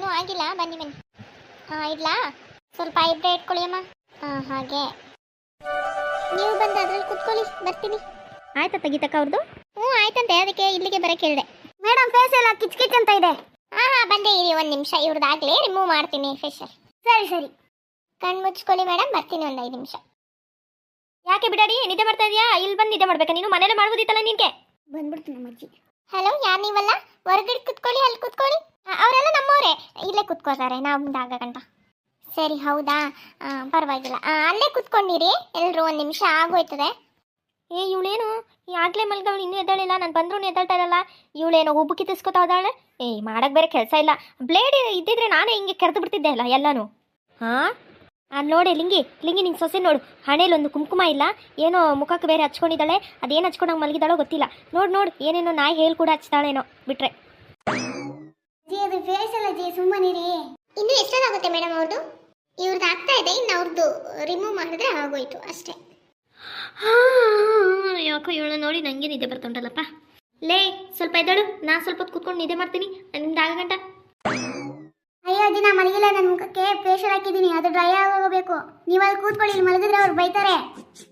ಇನ್ನೂ ಆಗಿಲ್ಲ, ಬನ್ನಿ ಬನ್ನಿ. ಇಡ್ಲಾ? ಸ್ವಲ್ಪ ಇಬ್ಬರೇ ಇಟ್ಕೊಳ್ಳಿ ಅಮ್ಮ. ಹಾಗೆ ನೀವು ಬಂದು ಅದ್ರಲ್ಲಿ ಕುತ್ಕೊಳ್ಳಿ, ಬರ್ತೀನಿ. ಆಯ್ತಾ ತೆಗಿತಕ್ಕ ಅವ್ರದ್ದು? ಹ್ಞೂ ಆಯ್ತಂತೆ, ಅದಕ್ಕೆ ಇಲ್ಲಿಗೆ ಬರೋಕೆ ಹೇಳಿದೆ. ಮೇಡಮ್ ಫೇಸ್ ಎಲ್ಲ ಕಿಚ್ ಕಿಚ್ ಅಂತ ಇದೆ. ಬಂದೆ ಇರಿ, ಒಂದು ನಿಮಿಷ ಇವ್ರದ್ದಾಗಲೇ ರಿಮೂವ್ ಮಾಡ್ತೀನಿ ಫೇಶಿಯಲ್. ಸರಿ ಸರಿ, ಕಣ್ಣು ಮುಚ್ಕೊಳ್ಳಿ ಮೇಡಮ್, ಬರ್ತೀನಿ ಒಂದು 5 ನಿಮಿಷ. ಯಾಕೆ ಬಿಡಾಡಿ, ನಿದ್ದೆ ಮಾಡ್ತಾ ಇದೆಯಾ? ಇಲ್ಲಿ ಬಂದು ನಿದ್ದೆ ಮಾಡ್ಬೇಕಾ ನೀನು? ಮನೇಲೆ ಮಾಡ್ಬೋದಿತ್ತಲ್ಲ ನಿನ್ಗೆ. ಬಂದ್ಬಿಡ್ತೀನಿ ನಮ್ಮ ಅಜ್ಜಿ. ಹಲೋ, ಯಾರು ನೀವಲ್ಲ? ಹೊರಗಡೆ ಕುತ್ಕೊಳ್ಳಿ, ಅಲ್ಲಿ ಕುತ್ಕೊಳ್ಳಿ. ಅವರೆಲ್ಲ ನಮ್ಮವರೇ, ಇಲ್ಲೇ ಕುತ್ಕೋತಾರೆ ನಮ್ದು ಆಗ ಗಂಟ. ಸರಿ, ಹೌದಾ? ಪರವಾಗಿಲ್ಲ, ಅಲ್ಲೇ ಕುತ್ಕೊಂಡಿರಿ ಎಲ್ಲರೂ, 1 ನಿಮಿಷ ಆಗೋಯ್ತದೆ. ಇವಳೇನು ಯಾಗ್ಲೇ ಮಲ್ಗವಳು, ಇನ್ನೂ ಎದ್ದಾಳಿಲ್ಲ. ನಾನು ಬಂದ್ರೂ ಎದ್ದಾಳ್ತಾ ಇರಲ್ಲ. ಇವಳೇನೋ ಉಬ್ಬು ಕಿತ್ತಿಸ್ಕೊತಾ ಇದ್ದಾಳೆ. ಮಾಡಕ್ಕೆ ಬೇರೆ ಕೆಲಸ ಇಲ್ಲ. ಬ್ಲೇಡ್ ಇದ್ದಿದ್ರೆ ನಾನೇ ಹಿಂಗೆ ಕೆರೆದು ಬಿಡ್ತಿದ್ದೆ ಅಲ್ಲ ಎಲ್ಲಾನು. ನೋಡಿ ಲಿಂಗಿ ನಿಂಗೆ ಸೊಸೆ ನೋಡು, ಹಣೆಯಲ್ಲೊಂದು ಕುಂಕುಮ ಇಲ್ಲ, ಏನೋ ಮುಖಕ್ಕೆ ಬೇರೆ ಹಚ್ಕೊಂಡಿದ್ದಾಳೆ. ಅದೇನು ಹಚ್ಕೊಂಡಂಗೆ ಮಲಗಿದಾಳೋ ಗೊತ್ತಿಲ್ಲ. ನೋಡು ಏನೇನೋ ನಾಯಿ ಹೇಳಿ ಕೂಡ ಹಚ್ತಾಳೇನೋ ಬಿಟ್ರೆ. ಜಿ ಅದು ಫೇಸ್ ಎಲ್ಲ ಜಿ, ಸುಮ್ಮನಿರಿ. ಇನ್ನು ಎಷ್ಟೊತ್ತಾಗುತ್ತೆ ಮೇಡಮ್ ಅವ್ರದ್ದು? ಇವ್ರದ್ದು ಆಗ್ತಾ ಇದೆ, ಇನ್ನು ಅವ್ರದ್ದು ರಿಮೂವ್ ಮಾಡಿದ್ರೆ ಆಗೋಯ್ತು ಅಷ್ಟೇ. ಯಾಕೋ ಇವಳು ನೋಡಿ ನನಗೆ ನಿದ್ದೆ ಬರ್ತುಂಟಲ್ಲಪ್ಪ. ಲೇ ಸ್ವಲ್ಪ ಎದ್ದಳು, ನಾನು ಸ್ವಲ್ಪ ಹೊತ್ತು ಕೂತ್ಕೊಂಡು ನಿದ್ದೆ ಮಾಡ್ತೀನಿ. ನಿಮ್ದು ಆಗ ಗಂಟ. ಅಯ್ಯೋ ದಿನ ಮಲಗಿಲ್ಲ, ನನ್ನ ಮುಖಕ್ಕೆ ಫೇಶಿಯಲ್ ಹಾಕಿದ್ದೀನಿ, ಅದು ಡ್ರೈ ಆಗೋಗಬೇಕು. ನೀವು ಅಲ್ಲಿ ಕೂತ್ಕೊಳ್ಳಿ, ಇಲ್ಲಿ ಮಲಗಿದ್ರೆ ಅವ್ರು ಬೈತಾರೆ.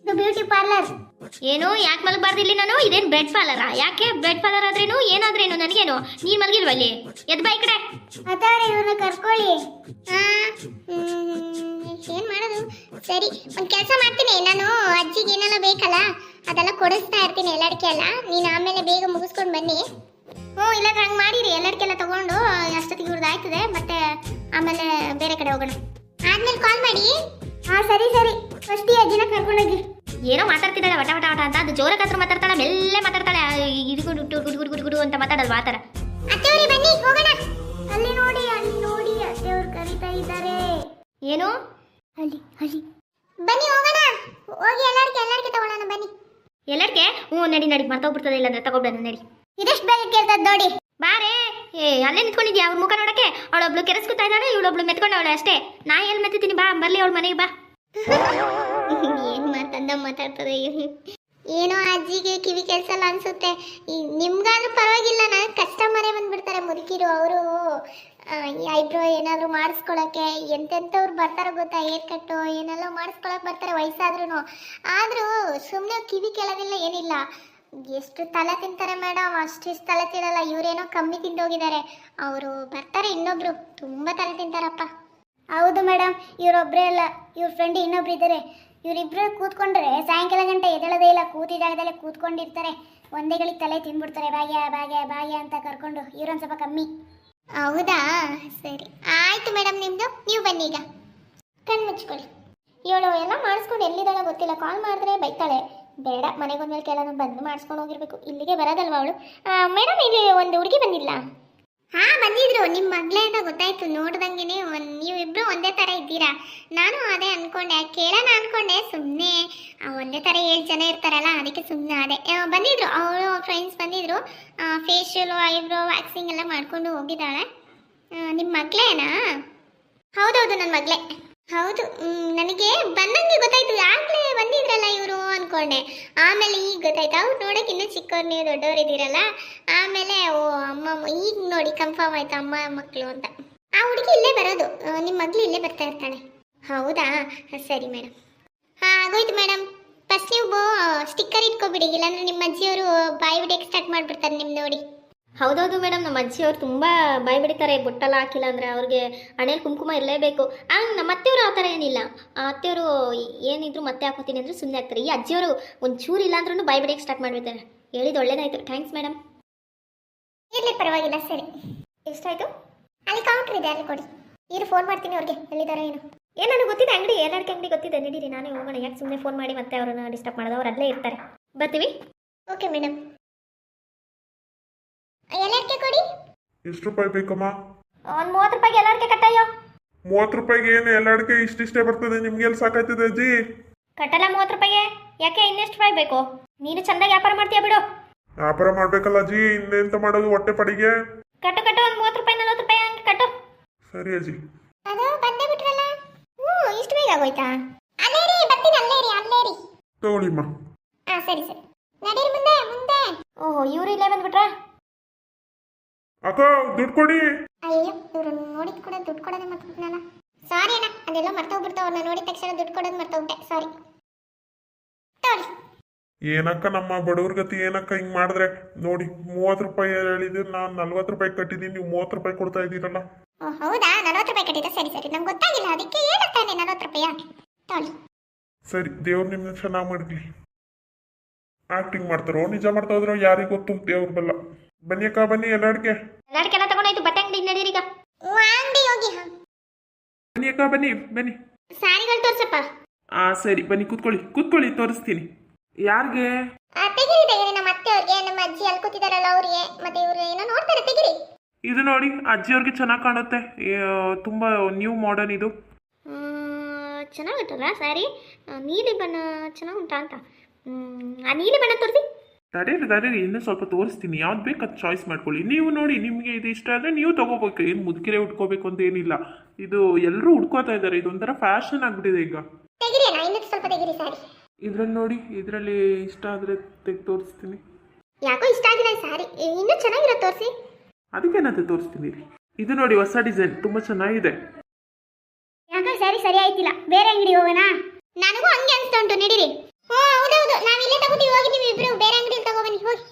ಇದು ಬ್ಯೂಟಿ ಪಾರ್ಲರ್. ಏನು ಯಾಕೆ ಮಲಗಬಾರ್ದಿಲ್ಲಿ ನಾನು? ಇದೇನು ಬ್ರೆಡ್ ಪಾರ್ಲರಾ? ಯಾಕೆ ಬ್ರೆಡ್ ಪಾರ್ಲರ್ ಆದ್ರೇನು ಏನಾದ್ರೇನು ನನಗೇನು? ನೀನು ಮಲಗಿಲ್ವ ಅಲ್ಲಿ? ಎದ್ದು ಬಾ ಈ ಕಡೆ. ಮಾತಾಡಿ, ಇವ್ರನ್ನ ಕರ್ಕೊಳ್ಳಿ. ಏನು ಮಾಡೋದು? ಸರಿ, ಒಂದು ಕೆಲಸ ಮಾಡ್ತೀನಿ ನಾನು. ಅಜ್ಜಿಗೆ ಏನೆಲ್ಲ ಬೇಕಲ್ಲ ಅದೆಲ್ಲ ಕೊಡಿಸ್ತಾ ಇರ್ತೀನಿ, ಎಲ್ಲಡಿಕೆ ಎಲ್ಲ. ನೀನು ಆಮೇಲೆ ಬೇಗ ಮುಗಿಸ್ಕೊಂಡು ಬನ್ನಿ. ಇಲ್ಲಾಂದ್ರೆ ಹಂಗೆ ಮಾಡಿರಿ, ಎಲ್ಲಡಿಕೆಲ್ಲ ತಗೊಂಡು ಅಷ್ಟೊತ್ತಿಗೆ ಇವ್ರದ್ದು ಆಯ್ತದೆ, ಮತ್ತೆ ಆಮೇಲೆ ಬೇರೆ ಕಡೆ ಹೋಗೋಣ. ಆದ್ಮೇಲೆ ಕಾಲ್ ಮಾಡಿ. ಸರಿ ಸರಿ, ಫಸ್ಟ್ ಈ ಅಜ್ಜಿನ ಕರ್ಕೊಂಡೋಗಿ. ಏನೋ ಮಾತಾಡ್ತಿದ್ದಾಳೆ ವಟ ವಟ ವಟ ಅಂತ. ಅದು ಜೋರಾಗಿ ಹತ್ರ ಮಾತಾಡ್ತಾಳೆ, ಮೆಲ್ಲೆ ಮಾತಾಡ್ತಾಳೆ. ಗುಡು ಅಂತ ಮಾತಾಡಲ್ವಾ ಆ ಥರ. ಅತ್ತೆಯವ್ರಿ ಬನ್ನಿ ಹೋಗೋಣ. ಅಲ್ಲಿ ನೋಡಿ ಅತ್ತೆಯವ್ರು ಕರೀತಾ ಇದ್ದಾರೆ. ಏನು? ಅಲ್ಲಿ ಬನ್ನಿ ಹೋಗೋಣ. ಹೋಗಿ ಎಲ್ಲಡಿಕೆ ತಗೊಳ್ಳೋಣ ಬನ್ನಿ. ಎಲ್ಲಡಿಕೆ? ನಡಿ ಮರ್ತೋಗ್ಬಿಡ್ತದೆ, ಇಲ್ಲಾಂದ್ರೆ ತಗೊಬಿಡೋಣ ನಡಿ. ಇದೆಷ್ಟು ಬೇಗ ಕೇಳ್ತದ ನೋಡಿ. ಬಾರೇ. ಅಲ್ಲೇ ನಿಂತ್ಕೊಂಡಿದ್ಯಾ? ಅವ್ರ ಮುಖ ನೋಡಕ್ಕೆ. ಅವಳೊಬ್ಳು ಕೆರೆಸ್ಕೊತಾ ಇದ್ದಾಳೆ, ಇವಳೊಬ್ಳು ಮೆತ್ಕೊಂಡವಳೆ ಅಷ್ಟೇ. ನಾ ಎಲ್ಲಿ ಮೆತ್ತಿದ್ದೀನಿ? ಬರ್ಲಿ ಅವಳ ಮನೆಗೆ ಬಾ. ಏನ್ ಮಾತಾಡ್ತದೆ. ಏನೋ ಅಜ್ಜಿಗೆ ಕಿವಿ ಕೆಲ್ಸಲ್ಲ ಅನ್ಸುತ್ತೆ. ನಿಮ್ಗಾದ್ರೂ ಪರವಾಗಿಲ್ಲ, ನನಗೆ ಕಸ್ಟಮರೇ ಬಂದ್ಬಿಡ್ತಾರೆ ಮುದುಕಿರು. ಅವರು ಈ ಐಬ್ರೋ ಏನಾದ್ರು ಮಾಡಿಸ್ಕೊಳಕ್ಕೆ ಎಂತೆಂಥವ್ರು ಬರ್ತಾರೆ ಗೊತ್ತಾ? ಹೇರ್ ಕಟ್ಟು ಏನೆಲ್ಲ ಮಾಡಿಸ್ಕೊಳಕ್ ಬರ್ತಾರೆ ವಯಸ್ಸಾದ್ರೂ. ಆದ್ರೂ ಸುಮ್ಮನೆ ಕಿವಿ ಕೇಳೋದಿಲ್ಲ, ಏನಿಲ್ಲ. ಎಷ್ಟು ತಲೆ ತಿಂತಾರೆ ಮೇಡಮ್, ಅಷ್ಟಿಷ್ಟು ತಲೆ ತಿನ್ನಲ್ಲ. ಇವರೇನೋ ಕಮ್ಮಿ ತಿಂದೋಗಿದ್ದಾರೆ. ಅವರು ಬರ್ತಾರೆ ಇನ್ನೊಬ್ರು, ತುಂಬ ತಲೆ ತಿಂತಾರಪ್ಪ. ಹೌದು ಮೇಡಮ್, ಇವರೊಬ್ಬರೇ ಅಲ್ಲ, ಇವ್ರ ಫ್ರೆಂಡ್ ಇನ್ನೊಬ್ರು ಇದ್ದಾರೆ. ಇವರಿಬ್ಬರು ಕೂತ್ಕೊಂಡ್ರೆ ಸಾಯಂಕಾಲ ಗಂಟೆ ಎದ್ದೇಳೋದೇ ಇಲ್ಲ, ಕೂತಿ ಜಾಗದಲ್ಲೇ ಕೂತ್ಕೊಂಡಿರ್ತಾರೆ. ಒಂದೇ ಗಳಿಗೆ ತಲೆ ತಿಂದ್ಬಿಡ್ತಾರೆ. ಭಾಗ್ಯ ಅಂತ ಕರ್ಕೊಂಡು. ಇವ್ರೊಂದು ಸ್ವಲ್ಪ ಕಮ್ಮಿ. ಹೌದಾ? ಸರಿ ಆಯ್ತು ಮೇಡಮ್, ನಿಮ್ಮದು ನೀವು ಬನ್ನಿ. ಈಗ ಕಣ್ಣು ಮುಚ್ಕೊಳ್ಳಿ. ಇವಳು ಎಲ್ಲ ಮಾಡಿಸ್ಕೊಂಡು ಎಲ್ಲಿದ್ದಾಳೋ ಗೊತ್ತಿಲ್ಲ. ಕಾಲ್ ಮಾಡಿದ್ರೆ ಬೈತಾಳೆ. ಬೇಡ, ಮನೆಗೊಂದ್ಮೇಲೆ ಕೆಲ ಬಂದು ಮಾಡಿಸ್ಕೊಂಡು ಹೋಗಿರ್ಬೇಕು. ಇಲ್ಲಿಗೆ ಬರೋದಲ್ವ ಅವಳು. ಮೇಡಮ್, ಇಲ್ಲಿ ಒಂದು ಹುಡುಗಿ ಬಂದಿಲ್ಲ? ಬಂದಿದ್ರು, ನಿಮ್ಮ ಮಗಳೇ ಅಂತ ಗೊತ್ತಾಯ್ತು ನೋಡ್ದಂಗೆನೆ. ನೀವಿಬ್ರು ಒಂದೇ ಥರ ಇದ್ದೀರಾ. ನಾನು ಅದೇ ಅನ್ಕೊಂಡೆ, ಕೇಳೋಣ ಅನ್ಕೊಂಡೆ. ಸುಮ್ಮನೆ ಒಂದೇ ಥರ 7 ಜನ ಇರ್ತಾರಲ್ಲ, ಅದಕ್ಕೆ ಸುಮ್ಮನೆ ಅದೇ ಬಂದಿದ್ರು. ಅವಳು ಫ್ರೆಂಡ್ಸ್ ಬಂದಿದ್ರು. ಫೇಶಿಯಲು, ಐಬ್ರೋ, ವ್ಯಾಕ್ಸಿಂಗ್ ಎಲ್ಲ ಮಾಡ್ಕೊಂಡು ಹೋಗಿದ್ದಾಳೆ. ನಿಮ್ಮ ಮಗಳೇನಾ? ಹೌದೌದು, ನನ್ನ ಮಗಳೇ. ಹೌದು, ನನಗೆ ಬಂದಂಗೆ ಗೊತ್ತಾಯ್ತು. ಆಗಲೇ ಬಂದಿದ್ರಲ್ಲ ಇವರು ಅನ್ಕೊಂಡೆ. ಆಮೇಲೆ ಈಗ ಗೊತ್ತಾಯ್ತು, ಅವ್ರು ನೋಡೋಕೆ ಇನ್ನೂ ಚಿಕ್ಕವ್ರು, ನೀವು ದೊಡ್ಡವರಿದ್ದೀರಲ್ಲ. ಆಮೇಲೆ ಅಮ್ಮ ಈಗ ನೋಡಿ ಕನ್ಫರ್ಮ್ ಆಯ್ತು, ಅಮ್ಮ ಮಕ್ಕಳು ಅಂತ. ಆ ಹುಡುಗಿ ಇಲ್ಲೇ ಬರೋದು, ನಿಮ್ಮ ಮಗಳು ಇಲ್ಲೇ ಬರ್ತಾ ಇರ್ತಾಳೆ. ಹೌದಾ? ಸರಿ ಮೇಡಮ್. ಆಗೋಯ್ತು ಮೇಡಮ್. ಫಸ್ಟ್ ನೀವು ಸ್ಟಿಕ್ಕರ್ ಇಟ್ಕೊಬಿಡಿ, ಇಲ್ಲಾಂದ್ರೆ ನಿಮ್ಮ ಅಜ್ಜಿಯವರು ಬಾಯಿ ಬಿಡಕ್ಕೆ ಸ್ಟಾರ್ಟ್ ಮಾಡಿಬಿಡ್ತಾರೆ ನಿಮ್ಮ ನೋಡಿ. ಹೌದೌದು ಮೇಡಮ್, ನಮ್ಮ ಅಜ್ಜಿಯವರು ತುಂಬ ಬಾಯಿ ಬಿಡ್ತಾರೆ. ಬೊಟ್ಟೆಲ್ಲ ಹಾಕಿಲ್ಲ ಅಂದರೆ ಅವ್ರಿಗೆ ಹಣೆಯಲ್ಲಿ ಕುಂಕುಮ ಇರಲೇಬೇಕು. ನಮ್ಮ ಅತ್ತೆಯವರು ಆ ಥರ ಏನಿಲ್ಲ. ಆ ಅತ್ತೆಯವರು ಏನಿದ್ರು ಮತ್ತೆ ಹಾಕೋತೀನಿ ಅಂದರೆ ಸುಮ್ಮನೆ ಆಗ್ತಾರೆ. ಈ ಅಜ್ಜಿಯವರು ಒಂದು ಚೂರು ಇಲ್ಲ ಅಂದ್ರೂ ಬಾಯಿ ಬಿಡಕ್ಕೆ ಸ್ಟಾರ್ಟ್ ಮಾಡಿಬಿಡ್ತಾರೆ. ಹೇಳಿದ್ದು ಒಳ್ಳೇದಾಯ್ತು, ಥ್ಯಾಂಕ್ಸ್ ಮೇಡಮ್. ಇರಲಿ, ಪರವಾಗಿಲ್ಲ. ಸರಿ, ಎಷ್ಟಾಯ್ತು? ಅಲ್ಲಿ ಕೌಂಟ್ರ್ ಇದೆ, ಅಲ್ಲಿ ಕೊಡಿ. ಇರು, ಫೋನ್ ಮಾಡ್ತೀನಿ ಅವ್ರಿಗೆ, ಎಲ್ಲಿದ್ದಾರೆ ಏನು ನನಗೆ ಗೊತ್ತಿದೆ. ಅಂಗಡಿ ಎಲ್ಲರಿಕೆ ಅಂಗಡಿ ಗೊತ್ತಿದೆ. ನಡೀರಿ, ನಾನೇ ಹೋಗೋಣ. ಯಾಕೆ ಸುಮ್ಮನೆ ಫೋನ್ ಮಾಡಿ ಮತ್ತೆ ಅವ್ರನ್ನ ಡಿಸ್ಟರ್ಬ್ ಮಾಡೋದು? ಅವ್ರು ಅಲ್ಲೇ ಇರ್ತಾರೆ. ಬರ್ತೀವಿ. Okay madam. ಎಲ್ಲಕ್ಕೆ ಕೊಡಿ. ಎಷ್ಟು ರೂಪಾಯಿ ಬೇಕಮ್ಮ? ಒಂದು 30 ರೂಪಾಯಿಗೆ ಎಲ್ಲರಿಗೆ ಕಟ್ಟಯ್ಯೋ. 30 ರೂಪಾಯಿಗೆ ಏನು ಎಲ್ಲಡಿಕೆ ಇಷ್ಟಿಷ್ಟೇ ಬರ್ತದೆ? ನಿಮ್ಗೆ ಎಲ್ಲಿ ಸಾಕಾಯ್ತದೆ ಅಜ್ಜಿ? ಕಟ್ಟಲ್ಲ 30 ರೂಪಾಯಿಗೆ. ಯಾಕೆ ಇನ್ನೆಷ್ಟು ರೂಪಾಯಿ ಬೇಕು? ನೀನು ಚಂದಾಗಿ ವ್ಯಾಪಾರ ಮಾಡ್ತೀಯ ಬಿಡು. ವ್ಯಾಪಾರ ಮಾಡ್ಬೇಕಲ್ಲ ಅಜ್ಜಿ, ಇನ್ನೆಂತ ಮಾಡೋದು ಹೊಟ್ಟೆ ಪಡಿಗೆ? ಕಟ್ಟು ಒಂದು 30 ರೂಪಾಯಿ 40 ರೂಪಾಯಿ ಹಂಗೆ ಕಟ್ಟು. ಸರಿ ಅಜ್ಜಿ. ಅದು ಬಂದೇ ಬಿಟ್ರಲ್ಲ. ಇಷ್ಟು ಬೇಗ ಆಗೋಯ್ತಾ? ಅಲ್ಲೇ ರೀ, ಬರ್ತೀನಿ. ಅಲ್ಲೇ ರೀ ತಗೊಳ್ಳಿಮ್ಮ. ಸರಿ ನಡೀರಿ, ಮುಂದೆ. ಓಹೋ, ಇವರು ಇಲ್ಲೇ ಬಂದ್ಬಿಟ್ರಾ? ಅಕ್ಕ, ದುಡ್ಡು ಕೊಡಿ. ಅಯ್ಯೋ, ಇವ್ರು ನೋಡಿದ್ ಕೂಡ ದುಡ್ಡು ಕೊಡೋದೇ ಮರ್ತೋಗ್ಬಿಟ್ನಲ್ಲ. ಸಾರಿ ಅಣ್ಣ, ಅದೆಲ್ಲ ಮರ್ತೋಗ್ಬಿಡ್ತಾವ. ನಾನು ನೋಡಿದ ತಕ್ಷಣ ದುಡ್ಡು ಕೊಡೋದು ಮರ್ತೋಗ್ಬಿಟ್ಟೆ. ಸಾರಿ. ತಗೊಳ್ಳಿ. ಏನಕ್ಕ ನಮ್ಮ ಬಡವ್ರ ಗತಿ ಏನಕ್ಕ ಹಿಂಗ್ ಮಾಡಿದ್ರೆ? ನೋಡಿ 30 ರೂಪಾಯಿ ಹೇಳಿದ್ರೆ ನಾನು 40 ರೂಪಾಯಿ ಕಟ್ಟಿದ್ದೀನಿ, ನೀವು 30 ರೂಪಾಯಿ ಕೊಡ್ತಾ ಇದ್ದೀರಲ್ಲ. ಓ ಹೌದಾ, 40 ರೂಪಾಯಿ ಕಟ್ಟಿದ್ದ. ಸರಿ ಸರಿ, ನಂಗೆ ಗೊತ್ತಾಗಿಲ್ಲ, ಅದಕ್ಕೆ ಹೇಳುತ್ತಾನೆ 40 ರೂಪಾಯಿ. ತಗೊಳ್ಳಿ. ಸರಿ, ದೇವ್ರು ನಿಮ್ಮನ್ನ ಚೆನ್ನಾಗಿ ಮಾಡ್ಲಿ. ಆಕ್ಟಿಂಗ್ ಮಾಡ್ತಾರೋ ನಿಜ ಮಾಡ್ತಾ ಹೋದ್ರೋ ಯಾರಿಗ್ ಗೊತ್ತು, ದೇವ್ರ ಬಲ್ಲ. ಬನ್ನಿ ಅಕ್ಕ ಬನ್ನಿ, ಎಲ್ಲಾಡ್ಗೆ ಎಲ್ಲಾಡ್ಕೆಲ್ಲ ತಗೊಂಡಾಯ್ತು, ಬಟ್ಟೆ ಅಂಗಡಿ ನಡೀರಿ ಈಗ. ಅಂಗಡಿ ಹೋಗಿ. ಬನ್ನಿ ಅಕ್ಕ ಬನ್ನಿ ಬನ್ನಿ. ಸಾರಿಗಳು ತೋರ್ಸಪ್ಪ. ಸರಿ ಬನ್ನಿ, ಕೂತ್ಕೊಳ್ಳಿ ತೋರಿಸ್ತೀನಿ. ಯಾರಿಗೆ? ತೆಗಿರಿ ತೆಗಿರಿ, ನಮ್ಮ ಅತ್ತೆಯವ್ರಿಗೆ, ನಮ್ಮ ಅಜ್ಜಿ ಅಲ್ಲಿ ಕೂತಿದಾರಲ್ಲ ಅವ್ರಿಗೆ, ಮತ್ತೆ ಇವ್ರು ಏನೋ ನೋಡ್ತಾರೆ, ತೆಗಿರಿ. ಇದು ನೋಡಿ, ಅಜ್ಜಿಯವ್ರಿಗೆ ಚೆನ್ನಾಗಿ ಕಾಣುತ್ತೆ. ತುಂಬಾ ನ್ಯೂ ಮಾಡರ್ನ್ ಇದು. ಚೆನ್ನಾಗುತ್ತಲ್ಲ ಸ್ಯಾರಿ. ನೀಲಿ ಬಣ್ಣ ಚೆನ್ನಾಗುಂಟಾ ಅಂತ. ಆ ನೀಲಿ ಬಣ್ಣ ತೋರಿಸಿ. ತಡೀರಿ ಇನ್ನೂ ಸ್ವಲ್ಪ ತೋರಿಸ್ತೀನಿ. ಯಾವ್ದು ಬೇಕು ಅದು ಚಾಯ್ಸ್ ಮಾಡ್ಕೊಳ್ಳಿ. ನೀವು ನೋಡಿ, ನಿಮಗೆ ಇದು ಇಷ್ಟ ಆದರೆ ನೀವು ತಗೋಬೇಕು. ಏನು ಮುದುಕಿರೆ ಉಟ್ಕೋಬೇಕು ಅಂತ ಏನಿಲ್ಲ. ಇದು ಎಲ್ಲರೂ ಉಟ್ಕೋತಾ ಇದ್ದಾರೆ. ಇದೊಂಥರ ಫ್ಯಾಷನ್ ಆಗ್ಬಿಟ್ಟಿದೆ ಈಗ. ತೆಗಿರಿ ಅಣ್ಣ, ಇನ್ನೂ ಸ್ವಲ್ಪ ತೆಗಿರಿ ಸಾರಿ. ಇದ್ರಲ್ಲಿ ನೋಡಿ, ಇದರಲ್ಲಿ ಇಷ್ಟ ಆದರೆ ತೆಗೆದು ತೋರಿಸ್ತೀನಿ. ಯಾಕೋ ಇಷ್ಟ ಆಗಿಲ್ಲ ಈ ಸಾರಿ, ಇನ್ನೂ ಚೆನ್ನಾಗಿರೋ ತೋರಿಸಿ. ಅದಕ್ಕೇನಂತ ತೋರಿಸ್ತೀನಿ. ಇದು ನೋಡಿ, ಹೊಸ ಡಿಸೈನ್, ತುಂಬ ಚೆನ್ನಾಗಿದೆ. ಯಾಕೋ ಸ್ಯಾರಿ ಸರಿ ಆಯ್ತಿಲ್ಲ, ಬೇರೆ ಅಂಗಡಿ ಹೋಗೋಣ. ನನಗೂ ಹಂಗೆ ಅನ್ಸ್ತಾ ಉಂಟು, ನಡೀರಿ. ಹೌದೌದು, ನಾವಿಲ್ಲೇ ತಗೋತೀವಿ, ಹೋಗಿ ನೀವು ಇಬ್ರು ಬೇರೆ ಅಂಗಡಿಯಲ್ಲಿ ತಗೋಬನ್ನಿ, ಹೋಗಿ.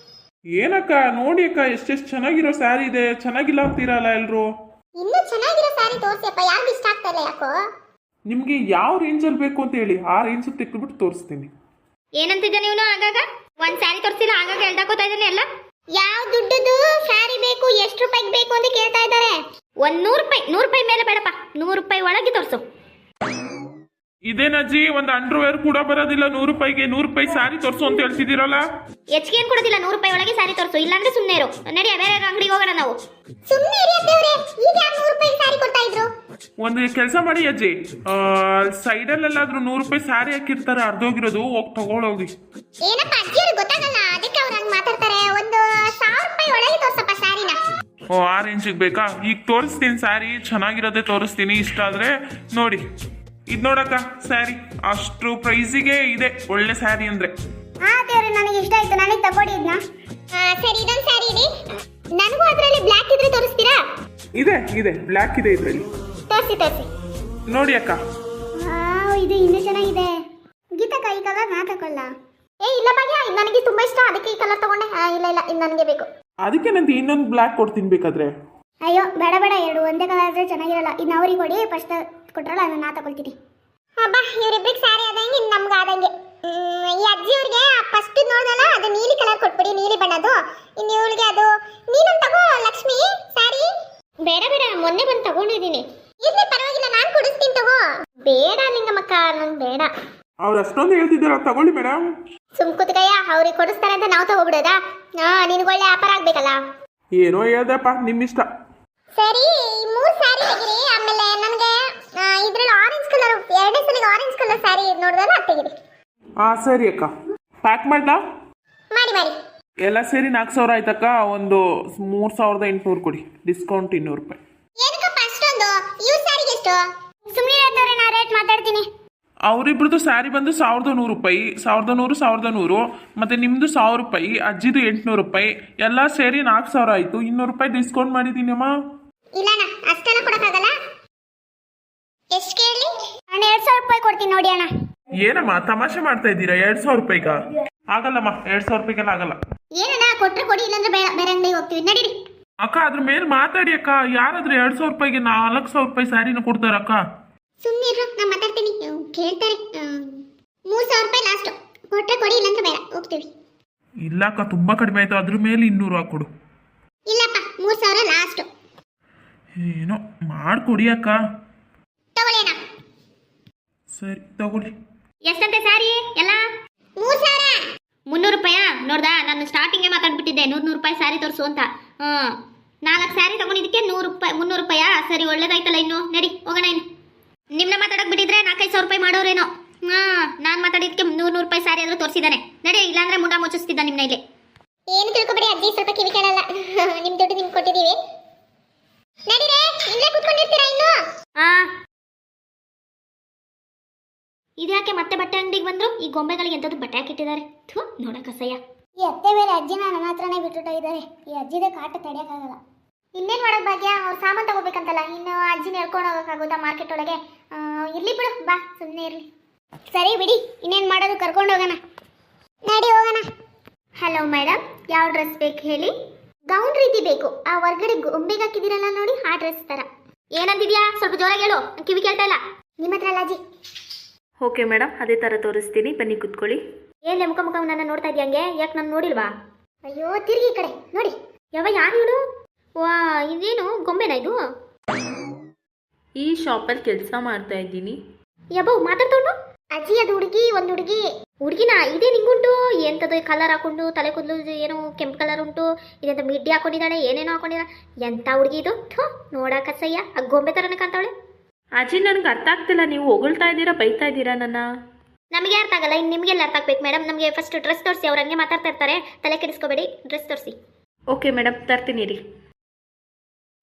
ಏನಕ್ಕ ನೋಡಿ ಅಕ್ಕ, ಎಷ್ಟೆಷ್ಟು ಚೆನ್ನಾಗಿರೋ ಸ್ಯಾರಿ ಇದೆ. ಚೆನ್ನಾಗಿಲ್ಲ ಅಂತೀರಲ್ಲ ಎಲ್ಲರೂ. ಇನ್ನೂ ಚೆನ್ನಾಗಿರೋ ಸ್ಯಾರಿ ತೋರಿಸಿಯಪ್ಪ, ಯಾರಿಗೂ ಇಷ್ಟ ಆಗ್ತಾ ಇಲ್ಲ ಯಾಕೋ. ನಿಮಗೆ ಯಾವ ರೇಂಜಲ್ಲಿ ಬೇಕು ಅಂತ ಹೇಳಿ, ಆ ರೇಂಜ್ ತೆಗೆದುಬಿಟ್ಟು ತೋರಿಸ್ತೀನಿ. ಏನಂತಿದ್ದೆ ನೀವು? ಆಗಾಗ ಒಂದ್ ಸ್ಯಾರಿ ತೋರಿಸಿಲ್ಲ, ಆಗಾಗ ಹೇಳ್ದಾಕೋತಾ ಇದ್ದಾನೆ ಎಲ್ಲ. ಯಾವ ದುಡ್ಡದು ಸ್ಯಾರಿ ಬೇಕು, ಎಷ್ಟು ರೂಪಾಯಿಗೆ ಬೇಕು ಅಂತ ಕೇಳ್ತಾ ಇದ್ದಾರೆ. ಒಂದ್ 100 ರೂಪಾಯಿ ಮೇಲೆ ಬೇಡಪ್ಪ, 100 ರೂಪಾಯಿ ಒಳಗೆ ತೋರಿಸು. ಇದೇನಜ್ಜಿ, ಒಂದು ಅಂಡರ್ವೇರ್ ಕೂಡ ಬರೋದಿಲ್ಲ 100 ರೂಪಾಯಿಗೆ. 100 ರೂಪಾಯಿ ಸ್ಯಾರಿ ತೋರಿಸು ಅಂತ ಹೇಳ್ತಿದ್ದೀರಲ್ಲ. ಹೆಚ್ಚಿಗೆ ಏನು ಕೊಡೋದಿಲ್ಲ, 100 ರೂಪಾಯಿ ಒಳಗೆ ಸ್ಯಾರಿ ತೋರಿಸು. ಇಲ್ಲಾಂದ್ರೆ ಸುಮ್ಮನೆ ಇರು, ನಡಿಯ ಬೇರೆ ಅಂಗಡಿಗೆ ಹೋಗೋಣ ನಾವು. ಸುಮ್ಮನೆ ಇರಿ ಅತ್ತೇವ್ರೆ, ಈಗ 100 ರೂಪಾಯಿ ಸ್ಯಾರಿ ಕೊಡ್ತಾ ಇದ್ರು. ಒಂದು ಕೆಲಸ ಮಾಡಿ ಅಜ್ಜಿ, ಸೈಡಲ್ಲೆಲ್ಲಾದ್ರೂ 100 ರೂಪಾಯಿ ಸ್ಯಾರಿ ಹಾಕಿರ್ತಾರೆ ಅರ್ಧೋಗಿರೋದು, ಹೋಗಿ ತಗೊಳ್ಳೋಗಿ. ಏನಪ್ಪ ಅಜ್ಜಿಯವ್ರಿಗೆ ಗೊತ್ತಾಗಲ್ಲ, ಅದಕ್ಕೆ ಅವ್ರು ಹಂಗೆ ಮಾತಾಡ್ತಾರೆ. ಒಂದು 1000 ರೂಪಾಯಿ ಒಳಗೆ ತೋರ್ಸಪ್ಪ ಸ್ಯಾರಿನ. ಆ ರೇಂಜಿಗೆ ಬೇಕಾ? ಈಗ ತೋರಿಸ್ತೀನಿ ಸ್ಯಾರಿ, ಚೆನ್ನಾಗಿರೋದೇ ತೋರಿಸ್ತೀನಿ. ಇಷ್ಟ ಆದರೆ ನೋಡಿ. ಇದು ನೋಡಕ್ಕ ಸ್ಯಾರಿ, ಅಷ್ಟು ಪ್ರೈಸಿಗೆ ಇದೆ ಒಳ್ಳೆ ಸ್ಯಾರಿ ಅಂದರೆ. ದೇವ್ರೆ, ನನಗೆ ಇಷ್ಟ ಆಯ್ತು, ನನಗೆ ತಗೊಡಿ ಇದನ್ನ. ಸರಿ, ಇದೊಂದು ಸ್ಯಾರಿ ಇದೆ. ನನಗೂ ಅದರಲ್ಲಿ ಬ್ಲ್ಯಾಕ್ ಇದ್ರೆ ತೋರಿಸ್ತೀರಾ? ಇದೆ ಬ್ಲ್ಯಾಕ್ ಇದೆ ಇದರಲ್ಲಿ. ತೋರಿಸಿ. ನೋಡಿ ಅಕ್ಕ. ಇದು ಇನ್ನೂ ಚೆನ್ನಾಗಿದೆ. ಗೀತಕ್ಕ, ಈ ಕಲರ್ ನಾ ತಗೊಳ್ಳ? ಇಲ್ಲ ಭಾಗ್ಯ, ನನಗೆ ತುಂಬಾ ಇಷ್ಟ, ಅದಕ್ಕೆ ಈ ಕಲರ್ ತಗೊಂಡೆ. ಇಲ್ಲ ಇದು ನನಗೆ ಬೇಕು. ಅದಕ್ಕೆ ನಂದು ಇನ್ನೊಂದು ಬ್ಲ್ಯಾಕ್ ಕೊಡ್ತೀನಿ ಬೇಕಾದ್ರೆ. ಅಯ್ಯೋ ಬೇಡ, ಎರಡು ಒಂದೇ ಕಲರ್ ಆದ್ರೆ ಚೆನ್ನಾಗಿರಲ್ಲ. ಇನ್ನು ಅವ್ರಿಗೆ ಕೊಡಿ, ಫಸ್ಟ್ ಕೊಟ್ರಲ್ಲ ಅದನ್ನ ನಾ ತಗೊಳ್ತೀನಿ. ಹಬ್ಬ, ಇವರಿಬ್ರಿಗೆ ಸ್ಯಾರಿ ಆದಂಗೆ ನಮ್ಗೆ ಆದಂಗೆ. ಈ ಅಜ್ಜಿಯವ್ರಿಗೆ ಫಸ್ಟ್ ನೋಡ್ದಲ್ಲ, ಅದು ನೀಲಿ ಕಲರ್ ಕೊಟ್ಬಿಡಿ, ನೀಲಿ ಬಣ್ಣದು. ಇನ್ನು ಇವಳಿಗೆ ಅದು ನೀನು ತಗೋ ಲಕ್ಷ್ಮಿ ಸ್ಯಾರಿ. ಬೇಡ, ಮೊನ್ನೆ ಬಂದು ತಗೊಂಡಿದ್ದೀನಿ. ಇರ್ಲಿ ಪರವಾಗಿಲ್ಲ, ನಾನು ಕೊಡಿಸ್ತೀನಿ ತಗೋ. ಬೇಡ ಲಿಂಗಮ್ಮಕ್ಕ, ನಂಗೆ ಬೇಡ. ಅವ್ರು ಅಷ್ಟೊಂದು ಹೇಳ್ತಿದ್ದಾರ, ತಗೊಳ್ಳಿ ಮೇಡಮ್. ಸುಮ್ ಕುತ್ಕಯ್ಯ, ಅವ್ರಿಗೆ ಕೊಡಿಸ್ತಾರೆ ಅಂತ ನಾವು ತಗೋಬಿಡೋದಾ? ನಿನ್ಗೊಳ್ಳೆ ವ್ಯಾಪಾರ ಆಗ್ಬೇಕಲ್ಲ. ಏನೋ ಹೇಳ್ದಪ್ಪ, ನಿಮ್ಮಿಷ್ಟ. ಸರಿ, 3 ಸ್ಯಾರಿ ತೆಗಿರಿ. ಆಮೇಲೆ ನನಗೆ ಇದ್ರಲ್ಲಿ ಆರೆಂಜ್ ಕಲರ್, ಎರಡನೇ ಸಲಿಗೆ ಆರೆಂಜ್ ಕಲರ್ ಸ್ಯಾರಿ ನೋಡಿದ್ರೆ ಅದು ತೆಗಿರಿ. ಸರಿ ಅಕ್ಕ, ಪ್ಯಾಕ್ ಮಾಡ್ಲಾ? ಮಾಡಿ. ಎಲ್ಲ ಸೇರಿ 4000 ಆಯ್ತಕ್ಕ. ಒಂದು 3800 ಕೊಡಿ, ಡಿಸ್ಕೌಂಟ್ 200 ರೂಪಾಯಿ. ಏನಕ್ಕಪ್ಪ ಅಷ್ಟೊಂದು? ಇವ್ ಸ್ಯಾರಿಗೆ ಎಷ್ಟು? ಸುಮ್ಮನೆ ಹೇಳ್ತಾರೆ, ನಾ ರೇಟ್ ಮಾತಾಡ್ತೀನಿ. ಅವರಿಬ್ರದ್ದು ಸ್ಯಾರಿ ಬಂದು 1100 ರೂಪಾಯಿ. 1100 ಮತ್ತೆ ನಿಮ್ದು 1000 ರೂಪಾಯಿ, ಅಜ್ಜಿದು 800 ರೂಪಾಯಿ. ಎಲ್ಲ ಸೇರಿ 4000 ಆಯ್ತು. 200 ರೂಪಾಯಿ ಡಿಸ್ಕೌಂಟ್ ಮಾಡಿದ್ದೀನಿ ಅಮ್ಮ. ಇಲ್ಲಣ್ಣ, ಅಷ್ಟೆಲ್ಲ ಕೊಡಕ್ಕಾಗಲ್ಲ. ಎಷ್ಟು ಕೇಳಿ? ಅಣ್ಣ 2000 ರೂಪಾಯಿ ಕೊಡ್ತೀನಿ ನೋಡಿ ಅಣ್ಣ. ಏನಮ್ಮ ತಮಾಷೆ ಮಾಡ್ತಾ ಇದ್ದೀರಾ? 2000 ರೂಪಾಯಿಗ ಆಗಲ್ಲಮ್ಮ, 2000 ರೂಪಾಯಿಗೆಲ್ಲ ಆಗಲ್ಲ. ಏನಣ್ಣ, ಕೊಟ್ರೆ ಕೊಡಿ, ಇಲ್ಲಾಂದ್ರೆ ಬೇಡ, ಬೇರೆ ಅಂಗಡಿಗೆ ಹೋಗ್ತೀವಿ, ನಡೀರಿ. ಅಕ್ಕ, ಅದ್ರ ಮೇಲೆ ಮಾತಾಡಿ ಅಕ್ಕ. ಯಾರಾದ್ರೂ 2000 ರೂಪಾಯಿಗೆ 4000 ರೂಪಾಯಿ ಸ್ಯಾರಿನ ಕೊಡ್ತಾರಕ್ಕ? ಸುಮ್ಮನೆ ಇರು, ನಾ ಮಾತಾಡ್ತೀನಿ. ಕೇಳ್ತಾರೆ. 3000 ರೂಪಾಯಿ ಲಾಸ್ಟ್, ಕೊಟ್ರೆ ಕೊಡಿ, ಇಲ್ಲಾಂದ್ರೆ ಬೇಡ, ಹೋಗ್ತೀವಿ. ಇಲ್ಲ ಅಕ್ಕ, ತುಂಬಾ ಕಡಿಮೆ ಆಯ್ತು. ಅದ್ರ ಮೇಲೆ 200 ಹಾಕೊಡು. ಇಲ್ಲಪ್ಪ, 3000 ಲಾಸ್ಟ್. ಏನೋ ಮಾಡ್ಕೊಡಿ ಅಕ್ಕ. ತಗೊಳ್ಳಿ ಅಣ್ಣ. ಸರಿ ತಗೊಳ್ಳಿ. ಎಷ್ಟಂತೆ ಸ್ಯಾರಿ ಎಲ್ಲ? 3000. 300 ರೂಪಾಯಾ? ನೋಡ್ದಾ, ನಾನು ಸ್ಟಾರ್ಟಿಂಗೇ ಮಾತಾಡ್ಬಿಟ್ಟಿದ್ದೆ 100 ರೂಪಾಯಿ ಸ್ಯಾರಿ ತೋರಿಸು ಅಂತ. 4 ಸ್ಯಾರಿ ತಗೊಂಡಿದ್ದಕ್ಕೆ 100 ರೂಪಾಯಿ, 300 ರೂಪಾಯಾ? ಸರಿ, ಒಳ್ಳೇದಾಯ್ತಲ್ಲ. ಇನ್ನು ನಡಿ ಹೋಗೋಣ. ಇನ್ನು ನಿಮ್ಮನ್ನ ಮಾತಾಡಕ್ ಬಿಟ್ಟಿದ್ರೆ 4-5 ಸಾವಿರ ರೂಪಾಯಿ ಮಾಡೋರೇನೋ. ನಾನು ಮಾತಾಡಿದಕ್ಕೆ 100 ರೂಪಾಯಿ ಸ್ಯಾರಿ ಆದ್ರೂ ತೋರಿಸಿದ್ದಾನೆ. ನಡಿ, ಇಲ್ಲಾಂದ್ರೆ ಮುಂಡ ಮುಚ್ಚಿಸ್ತಿದ್ದ ನಿಮ್ಮನ್ನ ಇಲ್ಲಿ. ಏನು ತಿಳ್ಕೊಬೇಡಿ ಅಜ್ಜಿ, ಸ್ವಲ್ಪ ಕಿವಿ ಕೇಳಲ್ಲ. ನಿಮ್ ದುಡ್ಡು ನಿಮ್ಗೆ ಕೊಟ್ಟಿದ್ದೀವಿ, ನಡೀರೆ. ಇಲ್ಲೇ ಕೂತ್ಕೊಂಡಿರ್ತೀರಾ ಇನ್ನು? ಇದ್ಯಾಕೆ ಮತ್ತೆ ಬಟ್ಟೆ ಅಂಗಡಿಗೆ ಬಂದ್ರು? ಈ ಗೊಂಬೆಗಳಿಗೆ ಎಂತದ್ದು ಬಟ್ಟೆ ಹಾಕಿಟ್ಟಿದ್ದಾರೆ. ನೋಡಕ್ಕ ಸಯ್ಯ. ಈ ಅತ್ತೆ ಬೇರೆ ಅಜ್ಜಿನ ನನ್ನ ಹತ್ರನೇ ಬಿಟ್ಟುಟ್ಟಿದ್ದಾರೆ. ಈ ಅಜ್ಜಿದೆ ಕಾಟ ತಡೆಯಕ್ಕಾಗಲ್ಲ. ಇನ್ನೇನ್ ಮಾಡೋದು ಭಾಗ್ಯ, ಅವ್ರು ಸಾಮಾನು ತಗೋಬೇಕಂತಲ್ಲ. ಇನ್ನು ಅಜ್ಜಿ ಅಜ್ಜಿನ ಹೇಳ್ಕೊಂಡು ಹೋಗೋಕ್ಕಾಗುತ್ತಾ ಮಾರ್ಕೆಟ್ ಒಳಗೆ ಇರ್ಲಿ ಬಿಡು ಬಾ ಸುಮ್ಮನೆ ಇರಲಿ. ಸರಿ ಬಿಡಿ, ಇನ್ನೇನು ಮಾಡೋದು, ಕರ್ಕೊಂಡು ಹೋಗೋಣ. ನಡಿ ಹೋಗೋಣ. ಹಲೋ ಮೇಡಮ್, ಯಾವ ಡ್ರೆಸ್ ಬೇಕು ಹೇಳಿ? ಗೌನ್ ರೀತಿ ಬೇಕು, ಆ ಹೊರ್ಗಡೆ ಗೊಂಬೆಗೆ ಹಾಕಿದಿರಲ್ಲ ನೋಡಿ, ಆ ಡ್ರೆಸ್ ಥರ. ಏನಂದಿದ್ಯಾ? ಸ್ವಲ್ಪ ಜೋರಾಗಿ ಹೇಳು, ಕಿವಿ ಕೇಳ್ತಾ ಇಲ್ಲ. ನಿಮ್ಮ ಹತ್ರ ಅಲ್ಲ ಅಜ್ಜಿ. ಓಕೆ ಮೇಡಮ್, ಅದೇ ಥರ ತೋರಿಸ್ತೀನಿ, ಬನ್ನಿ ಕೂತ್ಕೊಳ್ಳಿ. ಏನೇ ಮುಖ ಮುಖ ನನ್ನ ನೋಡ್ತಾ ಇದೀಯ ಹಂಗೆ? ಯಾಕೆ ನಾನು ನೋಡಿಲ್ವಾ? ಅಯ್ಯೋ ತಿರುಗಿ ಈ ಕಡೆ ನೋಡಿ. ಯಾರು ಇವಳು? ವಾ, ಇದೇನು ಗೊಂಬೆನಾ ಇದು? ಈ ಶಾಪಲ್ಲಿ ಕೆಲಸ ಮಾಡ್ತಾ ಇದ್ದೀನಿ. ಯಬ್ಬೋ ಮಾತಾಡ್ತೊಂಡು. ಅಜ್ಜಿ ಅದು ಹುಡುಗಿ, ಒಂದು ಹುಡುಗಿ. ಹುಡುಗಿನ ಇದೇ ನಿಂಗುಂಟು ಎಂಥದ್ದು ಕಲರ್ ಹಾಕೊಂಡು, ತಲೆ ಕೂದಲು ಏನೋ ಕೆಂಪು ಕಲರ್ ಉಂಟು, ಇದೆಂತ ಮಿಡ್ಡಿ ಹಾಕೊಂಡಿದ್ದಾಳೆ, ಏನೇನೋ ಹಾಕೊಂಡಿಲ್ಲ. ಎಂಥ ಹುಡುಗಿ ಇದು? ಥೋ, ನೋಡಕ್ಕಸಯ್ಯ, ಆ ಗೊಂಬೆ ಥರನೇ ಕಾಣ್ತಾವಳೆ. ಅಜ್ಜಿ, ನನಗೆ ಅರ್ಥ ಆಗ್ತಿಲ್ಲ, ನೀವು ಹೊಗಳ್ತಾ ಇದ್ದೀರಾ ಬೈತಾ ಇದ್ದೀರಾ ನನ್ನ? ನಮಗೆ ಅರ್ಥ ಆಗಲ್ಲ, ಇನ್ನು ನಿಮಗೆಲ್ಲ ಅರ್ಥ ಆಗ್ಬೇಕು ಮೇಡಮ್. ನಮಗೆ ಫಸ್ಟ್ ಡ್ರೆಸ್ ತೋರಿಸಿ, ಅವ್ರು ಹಂಗೆ ಮಾತಾಡ್ತಾ ಇರ್ತಾರೆ, ತಲೆ ಕೆಡಿಸ್ಕೋಬೇಡಿ, ಡ್ರೆಸ್ ತೋರಿಸಿ. ಓಕೆ ಮೇಡಮ್, ತರ್ತೀನಿ ರೀ.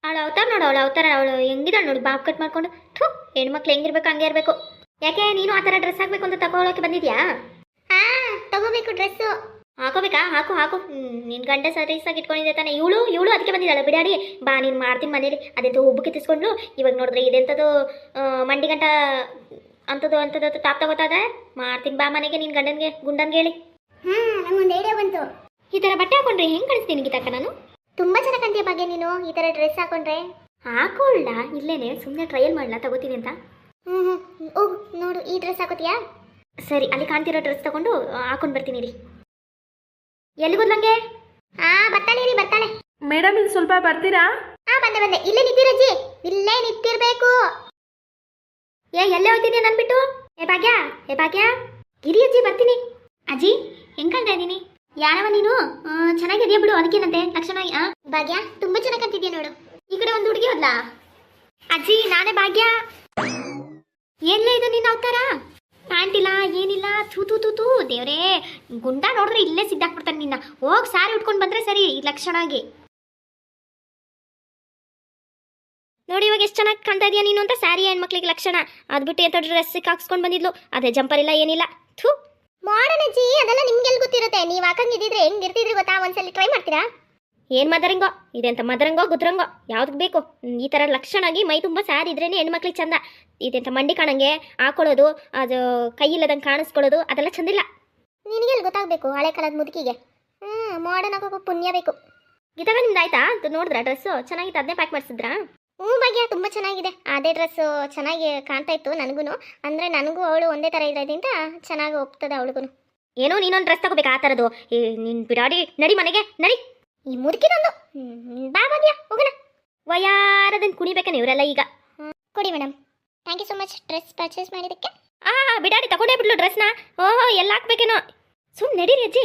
ಅವಳು ಅವತಾರ ನೋಡು, ಅವಳು ಹೆಂಗಿದಾಳು ನೋಡಿ, ಬಾಬ್ ಕಟ್ ಮಾಡ್ಕೊಂಡು. ಥೂ, ಹೆಣ್ಮಕ್ಳು ಹೆಂಗಿರ್ಬೇಕು ಹಂಗೆ ಇರಬೇಕು. ಯಾಕೆ ನೀನು ಆ ಥರ ಡ್ರೆಸ್ ಹಾಕ್ಬೇಕು ಅಂತ ತಗೊಳ್ಳೋಕೆ ಬಂದಿದ್ಯಾ? ಹಾ, ತಗೋಬೇಕು ಡ್ರೆಸ್ಸು. ಹಾಕೋಬೇಕಾ? ಹಾಕು. ನಿನ್ನ ಗಂಡ ಸರೀಸಾಗಿ ಇಟ್ಕೊಂಡಿದ್ದೆ ತಾನೆ. ಇವಳು ಅದಕ್ಕೆ ಬಂದಿದ್ದಾಳೆ. ಬಿಡಾಡಿ ಬಾ, ನೀನು ಮಾಡ್ತೀನಿ ಮನೇಲಿ. ಅದೆಂತ ಉಬ್ಬು ಕಿತ್ತಿಸ್ಕೊಂಡ್ಲು. ಇವಾಗ ನೋಡಿದ್ರೆ ಇದೆಂಥದ್ದು ಮಂಡಿ ಗಂಟ ಅಂಥದ್ದು ಟಾಪ್ ತಗೋತಾದೆ. ಮಾಡ್ತೀನಿ ಬಾ ಮನೆಗೆ, ನಿನ್ನ ಗಂಡನಿಗೆ ಗುಂಡನ್ಗೆ ಹೇಳಿ. ನಮ್ಗೊಂದು ಐಡಿಯಾ ಬಂತು. ಈ ಥರ ಬಟ್ಟೆ ಹಾಕೊಂಡ್ರೆ ಹೆಂಗೆ ಕಾಣಿಸ್ತೀನಿ ಗೀತಕ್ಕ ನಾನು? ತುಂಬಾ ಚೆನ್ನಾಗಿ ಕಾಣ್ತೀಯ ಭಾಗ್ಯ ನೀನು ಈ ತರ ಡ್ರೆಸ್ ಹಾಕೊಂಡ್ರೆ. ಹಾಕೊಳ್ಳ ಇಲ್ಲೇನೆ, ಸುಮ್ಮನೆ ಟ್ರಯಲ್ ಮಾಡಲ, ತಗೋತೀನಿ ಅಂತ. ಹೋಗು ನೋಡು, ಈ ಡ್ರೆಸ್ ಹಾಕೋತೀಯಾ? ಸರಿ, ಅಲ್ಲಿ ಕಾಣ್ತಿರೋ ಡ್ರೆಸ್ ತಗೊಂಡು ಹಾಕೊಂಡು ಬರ್ತೀನಿ ರೀ. ಎಲ್ಲಿಗೋದ್ಲಂಗೆ? ಬರ್ತಾಳೆ. ಮೇಡಮ್, ಇಲ್ಲಿ ಸ್ವಲ್ಪ ಬರ್ತೀರಾ? ಬಂದೆ. ಇಲ್ಲೇ ನಿಂತಿರಜ್ಜಿ, ಇಲ್ಲೇ ನಿಂತಿರ್ಬೇಕು. ಎಲ್ಲೇ ಹೋಗ್ತಿದ್ಯಾ ನನ್ಬಿಟ್ಟು? ಏ ಭಾಗ್ಯ ಗಿರಿ ಅಜ್ಜಿ, ಬರ್ತೀನಿ. ಅಜ್ಜಿ, ಹೆಂಗ್ ಕಾಣ್ತಾ ಇದ್ದೀನಿ? ಯಾರವ ನೀನು? ಚೆನ್ನಾಗಿದೆಯಾ ಬಿಡು, ಅದಕ್ಕೇನಂತೆ ಲಕ್ಷಣವಾಗಿ. ಭಾಗ್ಯ ತುಂಬಾ ಚೆನ್ನಾಗಿ ಕಾಣ್ತಿದ್ಯಾ ನೋಡು. ಈ ಕಡೆ ಒಂದು ಹುಡುಗಿ ಹೋದ್ಲಾ? ಅಜ್ಜಿ, ನಾನೇ ಭಾಗ್ಯ. ಎಲ್ಲೇ ಇದು ನಿನ್ನ ಅವತಾರ? ಪ್ಯಾಂಟ್ ಇಲ್ಲ, ಏನಿಲ್ಲ. ತೂ ದೇವ್ರೇ, ಗುಂಡ ನೋಡಿದ್ರೆ ಇಲ್ಲೇ ಸಿದ್ದಾಕ್ಬಿಡ್ತಾನೆ ನಿನ್ನ. ಹೋಗಿ ಸಾರಿ ಉಟ್ಕೊಂಡು ಬಂದ್ರೆ ಸರಿ, ಈ ಲಕ್ಷಣವಾಗಿ. ನೋಡಿ ಇವಾಗ ಎಷ್ಟು ಚೆನ್ನಾಗಿ ಕಾಣ್ತಾ ಇದೆಯಾ ನೀನು ಅಂತ. ಸ್ಯಾರಿ ಹೆಣ್ಮಕ್ಳಿಗೆ ಲಕ್ಷಣ. ಅದು ಬಿಟ್ಟು ಎಂತ ಡ್ರೆಸ್ ಹಾಕ್ಸ್ಕೊಂಡು ಬಂದಿದ್ಲು, ಅದೇ ಜಂಪರ್ ಇಲ್ಲ, ಏನಿಲ್ಲ. ಥೂ, ಮಾಡರ್ನ್ ಅಜ್ಜಿ, ಅದೆಲ್ಲ ನಿಮ್ಗೆಲ್ಲಿ ಗೊತ್ತಿರುತ್ತೆ. ನೀವು ಹಾಕಂಗಿದ್ರೆ ಹೆಂಗಿರ್ತಿದ್ರಿ ಗೊತ್ತಾ? ಒಂದ್ಸಲಿ ಟ್ರೈ ಮಾಡ್ತೀರಾ? ಏನು ಮದರಂಗೋ ಇದೆಂತ ಮದರಂಗೋ ಗುದ್ರಂಗೋ ಯಾವ್ದಕ್ಕೆ ಬೇಕು? ಈ ಥರ ಲಕ್ಷಣಾಗಿ ಮೈ ತುಂಬ ಸ್ಯಾರಿ ಇದ್ರೇನೆ ಹೆಣ್ಮಕ್ಳಿಗೆ ಚಂದ. ಇದೆಂತ ಮಂಡಿ ಕಾಣಂಗೆ ಹಾಕೊಳ್ಳೋದು, ಅದು ಕೈ ಇಲ್ಲದಂಗೆ ಕಾಣಿಸ್ಕೊಳ್ಳೋದು, ಅದೆಲ್ಲ ಚಂದಿಲ್ಲ. ನಿನಗೆಲ್ಲಿ ಗೊತ್ತಾಗಬೇಕು ಹಳೆ ಕಾಲದ ಮುದುಕಿಗೆ? ಮಾಡರ್ನ್ ಆಗೋಕೆ ಪುಣ್ಯ ಬೇಕು. ಗೀತಾಗ ನಿಮ್ದು ಆಯ್ತಾ? ಅದು ನೋಡಿದ್ರಾ ಡ್ರೆಸ್ಸು ಚೆನ್ನಾಗಿತ್ತು, ಅದನ್ನೇ ಪ್ಯಾಕ್ ಮಾಡಿಸಿದ್ರಾ? ಭಾಗ್ಯ ತುಂಬ ಚೆನ್ನಾಗಿದೆ. ಅದೇ ಡ್ರೆಸ್ಸು ಚೆನ್ನಾಗಿ ಕಾಣ್ತಾ ಇತ್ತು ನನಗೂ. ಅಂದರೆ ನನಗೂ ಅವಳು ಒಂದೇ ಥರ ಇರೋದ್ರಿಂದ ಚೆನ್ನಾಗಿ ಒಪ್ತದೆ ಅವಳಿಗೂ. ಏನೋ ನೀನೊಂದು ಡ್ರೆಸ್ ತಗೋಬೇಕಾ ಆ ಥರದ್ದು? ನಿನ್ನ ಬಿಡಾಡಿ, ನಡಿ ಮನೆಗೆ ನಡಿ. ಈ ಮುದುಕಿದೊಂದು. ಬಾ ಭಾಗ್ಯ, ಹೋಗೋಣ. ವಯಾರದನ್ನು ಕುಣಿಬೇಕೇನೆ ಇವರೆಲ್ಲ ಈಗ. ಕೊಡಿ madam. Thank you so much dress purchase ಮಾಡಿದ್ದಕ್ಕೆ. ಬಿಡಾಡಿ ತಗೊಂಡೇ ಬಿಡ್ಲು ಡ್ರೆಸ್ನ. ಓಹೋ, ಎಲ್ಲ ಹಾಕ್ಬೇಕೇನೋ. ಸುಮ್ಮನೆ ನಡೀರಿ ಅಜ್ಜಿ.